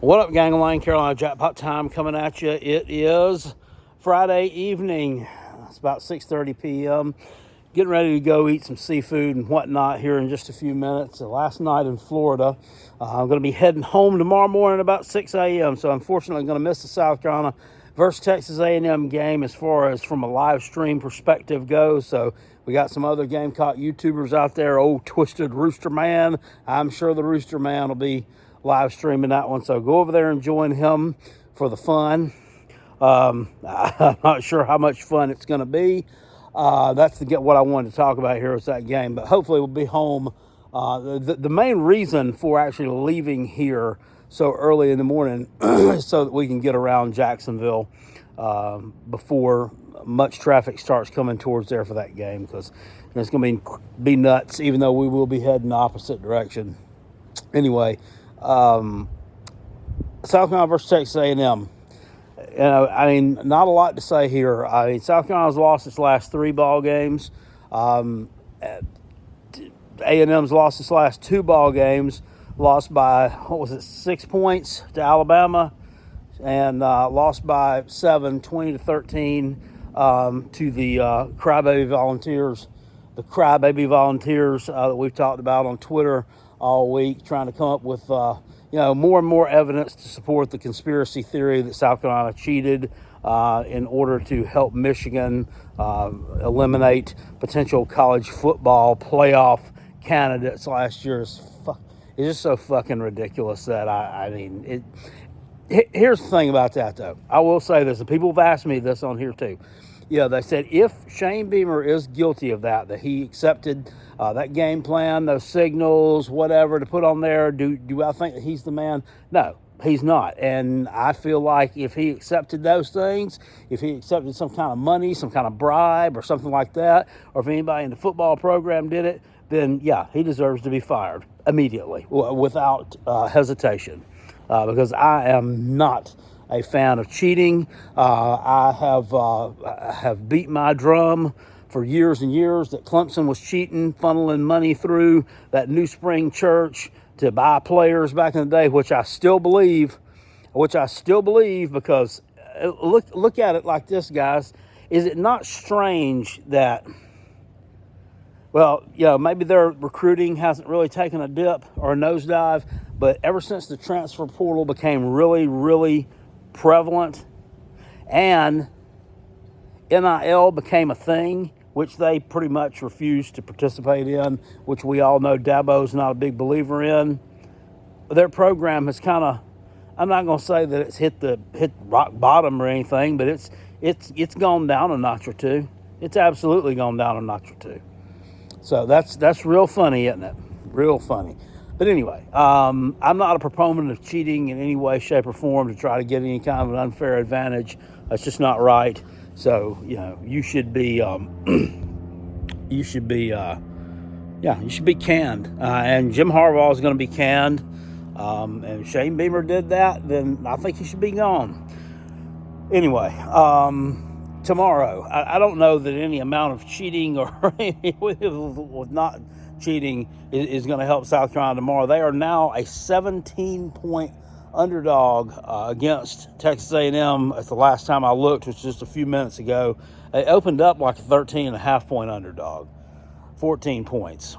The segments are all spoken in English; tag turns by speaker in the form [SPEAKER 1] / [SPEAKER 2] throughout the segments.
[SPEAKER 1] What up, gang of Lane? Carolina Jackpot time coming at you. It is Friday evening. It's about 6:30 p.m. Getting ready to go eat some seafood and whatnot here in just a few minutes. Last night in Florida. I'm going to be heading home tomorrow morning about 6 a.m. So unfortunately, I'm going to miss the South Carolina versus Texas A&M game as far as from a live stream perspective goes. So we got some other Gamecock YouTubers out there. Old Twisted Rooster Man. I'm sure the Rooster Man will be live streaming that one. So go over there and join him for the fun. I'm not sure how much fun it's going to be. That's what I wanted to talk about here is that game. But hopefully we'll be home. The main reason for actually leaving here so early in the morning is so that we can get around Jacksonville before much traffic starts coming towards there for that game, because it's going to be nuts, even though we will be heading the opposite direction. Anyway, South Carolina versus Texas A&M. Not a lot to say here. South Carolina's lost its last 3 ball games. A&M's lost its last 2 ball games. Lost by, 6 points to Alabama, and lost by 7, 20-13 to the Crybaby Volunteers. The Crybaby Volunteers that we've talked about on Twitter all week, trying to come up with more and more evidence to support the conspiracy theory that South Carolina cheated in order to help Michigan eliminate potential college football playoff candidates last year. It's just so fucking ridiculous that here's the thing about that, though. I will say this, and people have asked me this on here too. Yeah, they said if Shane Beamer is guilty of that he accepted that game plan, those signals, whatever, to put on there, do I think that he's the man? No, he's not. And I feel like if he accepted those things, if he accepted some kind of money, some kind of bribe or something like that, or if anybody in the football program did it, then yeah, he deserves to be fired immediately without hesitation, because I am not a fan of cheating. I have beat my drum for years and years that Clemson was cheating, funneling money through that New Spring Church to buy players back in the day, which I still believe, because look at it like this, guys. Is it not strange that, maybe their recruiting hasn't really taken a dip or a nosedive, but ever since the transfer portal became really, really prevalent and NIL became a thing, which they pretty much refused to participate in, which we all know Dabo's not a big believer in, their program has kind of, I'm not going to say that it's hit rock bottom or anything, but it's gone down a notch or two. It's absolutely gone down a notch or two. So that's real funny, isn't it? Real funny. But anyway, I'm not a proponent of cheating in any way, shape, or form to try to get any kind of an unfair advantage. That's just not right. So, you should be canned. And Jim Harbaugh is going to be canned. And Shane Beamer did that, then I think he should be gone. Anyway, tomorrow, I don't know that any amount of cheating or with not cheating is going to help South Carolina tomorrow. They are now a 17-point underdog against Texas A&M. At the last time I looked, which was just a few minutes ago, they opened up like a 13.5-point underdog, 14 points,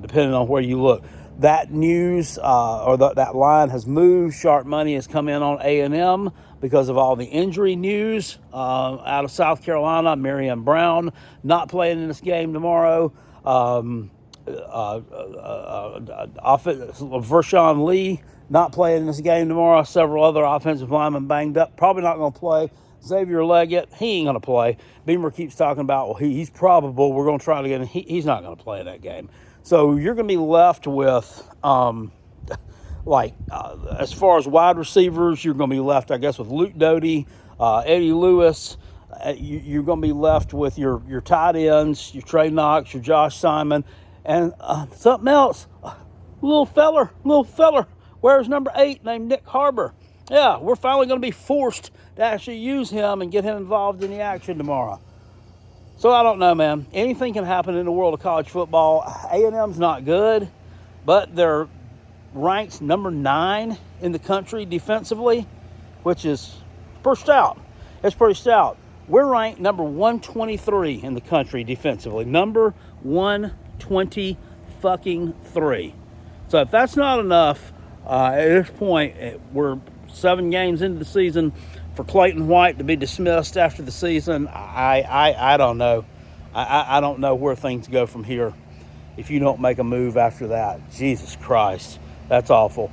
[SPEAKER 1] depending on where you look. That news that line has moved. Sharp money has come in on A&M because of all the injury news out of South Carolina. Marion Brown not playing in this game tomorrow. Vershawn Lee not playing in this game tomorrow. Several other offensive linemen banged up. Probably not going to play. Xavier Leggett, he ain't going to play. Beamer keeps talking about, he's probable. We're going to try to get him. He's not going to play in that game. So you're going to be left with, as far as wide receivers, you're going to be left, I guess, with Luke Doty, Eddie Lewis. You're going to be left with your tight ends, your Trey Knox, your Josh Simon, and something else. Little feller. Where's number 8 named Nick Harbor? Yeah, we're finally going to be forced to actually use him and get him involved in the action tomorrow. So I don't know, man. Anything can happen in the world of college football. A&M's not good, but they're ranked number 9 in the country defensively, which is pretty stout. It's pretty stout. We're ranked number 123 in the country defensively. Number 120 fucking 3. So if that's not enough, at this point, we're 7 games into the season. For Clayton White to be dismissed after the season, I don't know. I don't know where things go from here if you don't make a move after that. Jesus Christ, that's awful.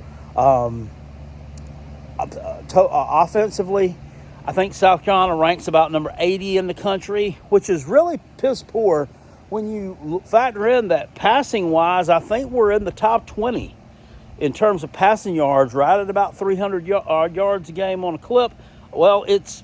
[SPEAKER 1] Offensively, I think South Carolina ranks about number 80 in the country, which is really piss poor when you factor in that passing-wise, I think we're in the top 20 in terms of passing yards, right at about 300 yards a game on a clip. Well, it's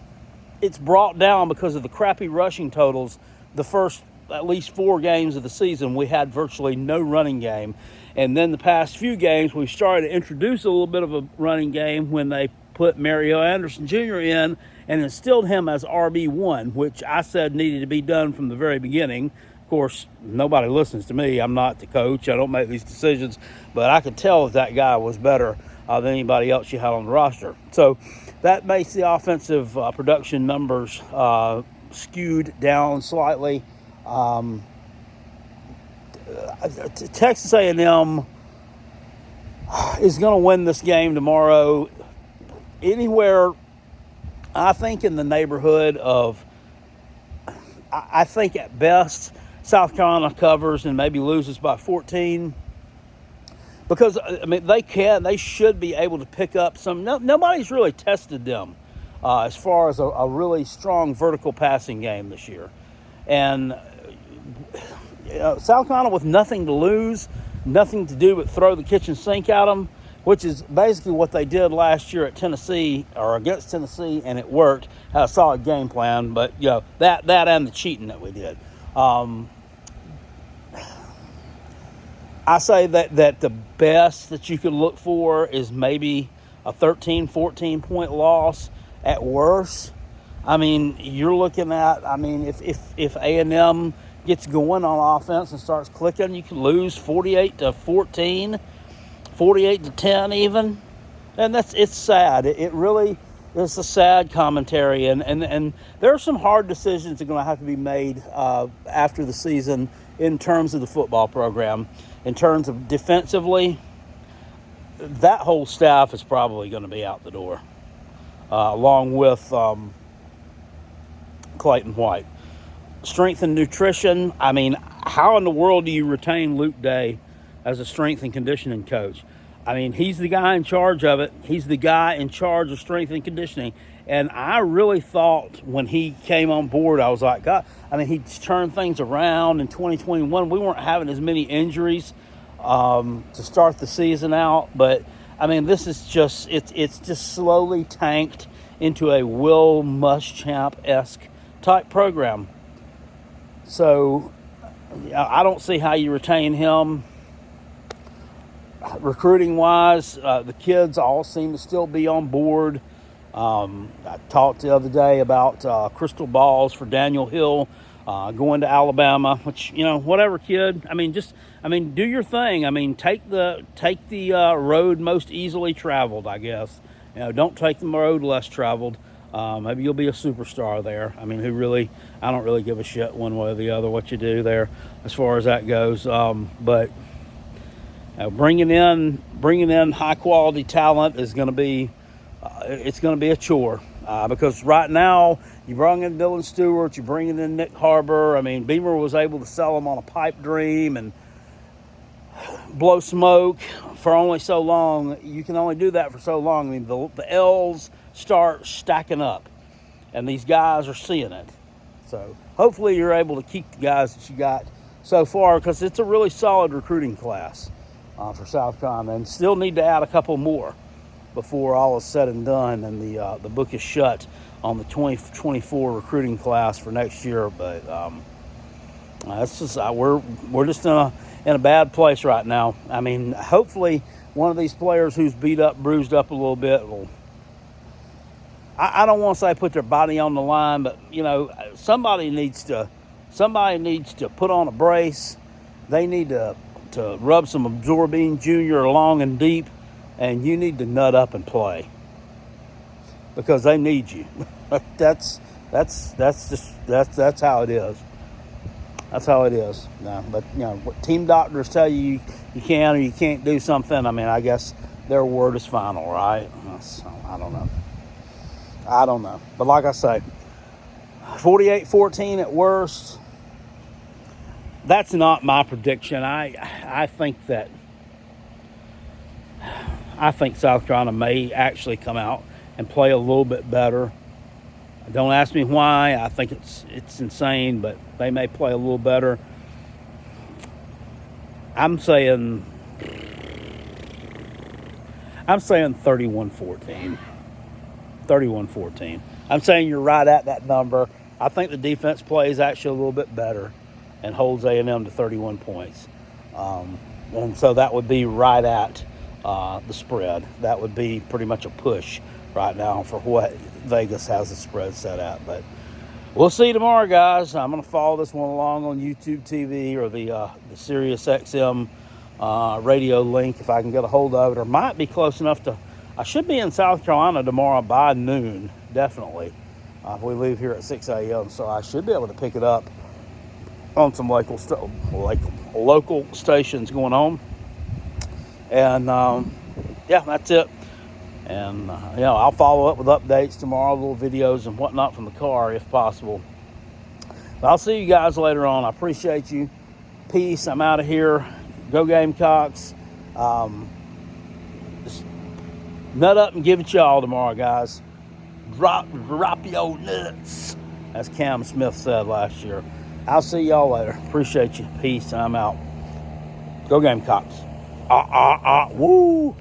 [SPEAKER 1] brought down because of the crappy rushing totals. The first at least 4 games of the season, we had virtually no running game. And then the past few games, we've started to introduce a little bit of a running game when they put Mario Anderson Jr. in and instilled him as RB1, which I said needed to be done from the very beginning. Of course, nobody listens to me. I'm not the coach. I don't make these decisions. But I could tell that guy was better than anybody else you had on the roster. So that makes the offensive production numbers skewed down slightly. Texas A&M is going to win this game tomorrow anywhere, I think, in the neighborhood of, I think at best, South Carolina covers and maybe loses by 14. Because, I mean, they should be able to pick up some. Nobody's really tested them as far as a really strong vertical passing game this year. And South Carolina with nothing to lose, nothing to do but throw the kitchen sink at them, which is basically what they did last year at Tennessee or against Tennessee, and it worked. Had a solid game plan, but that and the cheating that we did. I say that the best that you could look for is maybe a 13, 14-point loss at worst. I mean, you're looking at, if A&M gets going on offense and starts clicking, you could lose 48-14, 48-10 even. And it's sad. It really is a sad commentary. And there are some hard decisions that are going to have to be made after the season in terms of the football program. In terms of defensively, that whole staff is probably going to be out the door, along with Clayton White. Strength and nutrition, I mean, how in the world do you retain Luke Day as a strength and conditioning coach? I mean, he's the guy in charge of it. He's the guy in charge of strength and conditioning. And I really thought when he came on board, I was like, God, I mean, he turned things around in 2021. We weren't having as many injuries to start the season out. But, I mean, this is just, it's just slowly tanked into a Will Muschamp-esque type program. So I don't see how you retain him. Recruiting-wise, the kids all seem to still be on board. I talked the other day about crystal balls for Daniel Hill going to Alabama, which, whatever, kid. Do your thing. I mean, take the road most easily traveled, I guess. Don't take the road less traveled. Maybe you'll be a superstar there. I mean, I don't really give a shit one way or the other what you do there as far as that goes. But bringing in high quality talent is going to be it's going to be a chore because right now you bring in Dylan Stewart, you're bringing in Nick Harbor. I mean, Beamer was able to sell him on a pipe dream and blow smoke for only so long. You can only do that for so long. I mean, the L's start stacking up, and these guys are seeing it. So hopefully you're able to keep the guys that you got so far because it's a really solid recruiting class for South Carolina, and still need to add a couple more before all is said and done and the book is shut on the 2024 recruiting class for next year. But that's just we're just in a bad place right now. I mean, hopefully one of these players who's beat up, bruised up a little bit will. I don't want to say put their body on the line, but somebody needs to put on a brace. They need to to rub some Absorbine Junior long and deep, and you need to nut up and play because they need you. That's how it is. That's how it is. No, but what team doctors tell you you can or you can't do something, I mean, I guess their word is final, right? So, I don't know. But like I say, 48-14 at worst. That's not my prediction. I think South Carolina may actually come out and play a little bit better. Don't ask me why. I think it's insane, but they may play a little better. I'm saying 31-14. 31-14. I'm saying you're right at that number. I think the defense plays actually a little bit better and holds A&M to 31 points. And so that would be right at the spread. That would be pretty much a push right now for what Vegas has the spread set at. But we'll see tomorrow, guys. I'm going to follow this one along on YouTube TV or the Sirius XM radio link if I can get a hold of it, or might be close enough to. I should be in South Carolina tomorrow by noon, definitely. We leave here at 6 a.m., so I should be able to pick it up on some local stations going on. And yeah, that's it. And I'll follow up with updates tomorrow, little videos and whatnot from the car if possible. But I'll see you guys later on. I appreciate you. Peace. I'm out of here. Go Gamecocks. Just nut up and give it y'all tomorrow, guys. Drop your nuts, as Cam Smith said last year. I'll see y'all later. Appreciate you. Peace. I'm out. Go Gamecocks. Woo.